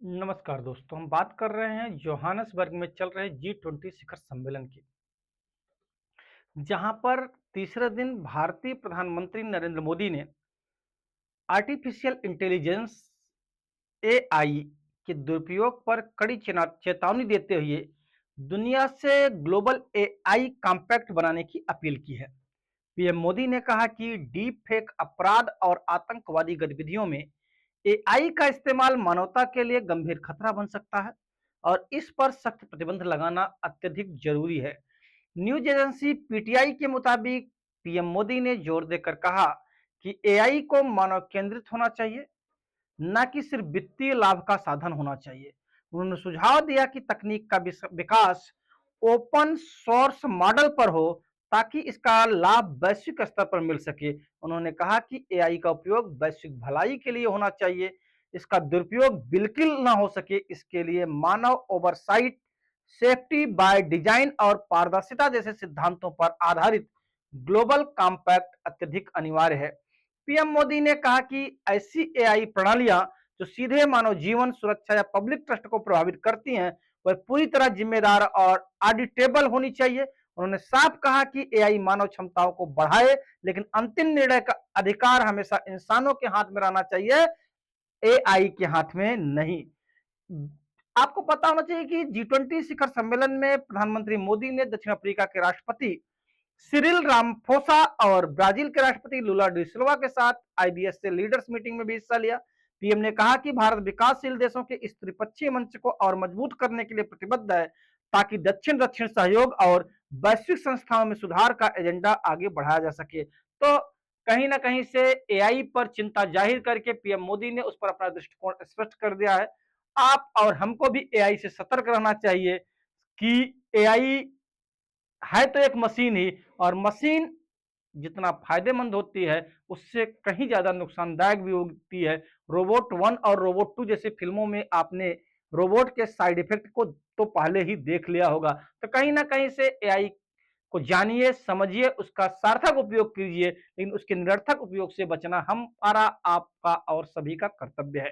नमस्कार दोस्तों, हम बात कर रहे हैं जोहानसबर्ग में चल रहे G20 शिखर सम्मेलन की, जहां पर तीसरे दिन भारतीय प्रधानमंत्री नरेंद्र मोदी ने आर्टिफिशियल इंटेलिजेंस एआई के दुरुपयोग पर कड़ी चेतावनी देते हुए दुनिया से ग्लोबल एआई कॉम्पैक्ट बनाने की अपील की है। पीएम मोदी ने कहा कि डीप फेक अपराध और आतंकवादी गतिविधियों में एआई का इस्तेमाल मानवता के लिए गंभीर खतरा बन सकता है और इस पर सख्त प्रतिबंध लगाना अत्यधिक जरूरी है। न्यूज एजेंसी पीटीआई के मुताबिक पीएम मोदी ने जोर देकर कहा कि एआई को मानव केंद्रित होना चाहिए, न कि सिर्फ वित्तीय लाभ का साधन होना चाहिए। उन्होंने सुझाव दिया कि तकनीक का विकास ओपन सोर्स मॉडल पर हो ताकि इसका लाभ वैश्विक स्तर पर मिल सके। उन्होंने कहा कि एआई का उपयोग वैश्विक भलाई के लिए होना चाहिए, इसका दुरुपयोग बिल्कुल ना हो सके। इसके लिए मानव ओवरसाइट, सेफ्टी बाय डिजाइन और पारदर्शिता जैसे सिद्धांतों पर आधारित ग्लोबल कॉम्पैक्ट अत्यधिक अनिवार्य है। पीएम मोदी ने कहा कि ऐसी एआई प्रणालियां जो सीधे मानव जीवन, सुरक्षा या पब्लिक ट्रस्ट को प्रभावित करती हैं, वह पूरी तरह जिम्मेदार और ऑडिटेबल होनी चाहिए। उन्होंने साफ कहा कि एआई मानव क्षमताओं को बढ़ाए, लेकिन अंतिम निर्णय का अधिकार हमेशा इंसानों के हाथ में रहना चाहिए, एआई के हाथ में नहीं। आपको पता होना चाहिए कि G20 शिखर सम्मेलन में प्रधानमंत्री मोदी ने दक्षिण अफ्रीका के राष्ट्रपति सिरिल रामफोसा और ब्राजील के राष्ट्रपति लुला डी सिल्वा के साथ आईबीएस से लीडर्स मीटिंग में भी हिस्सा लिया। पीएम ने कहा कि भारत विकासशील देशों के इस त्रिपक्षीय मंच को और मजबूत करने के लिए प्रतिबद्ध है ताकि दक्षिण दक्षिण सहयोग और वैश्विक संस्थाओं में सुधार का एजेंडा आगे बढ़ाया जा सके। तो कहीं ना कहीं से एआई पर चिंता जाहिर करके पीएम मोदी ने उस पर अपना दृष्टिकोण स्पष्ट कर दिया है। आप और हमको भी एआई से सतर्क रहना चाहिए कि एआई है तो एक मशीन ही, और मशीन जितना फायदेमंद होती है उससे कहीं ज्यादा नुकसानदायक भी होती है। रोबोट वन और रोबोट टू जैसी फिल्मों में आपने रोबोट के साइड इफेक्ट को तो पहले ही देख लिया होगा। तो कहीं ना कहीं से एआई को जानिए, समझिए, उसका सार्थक उपयोग कीजिए, लेकिन उसके निरर्थक उपयोग से बचना हमारा, आपका और सभी का कर्तव्य है।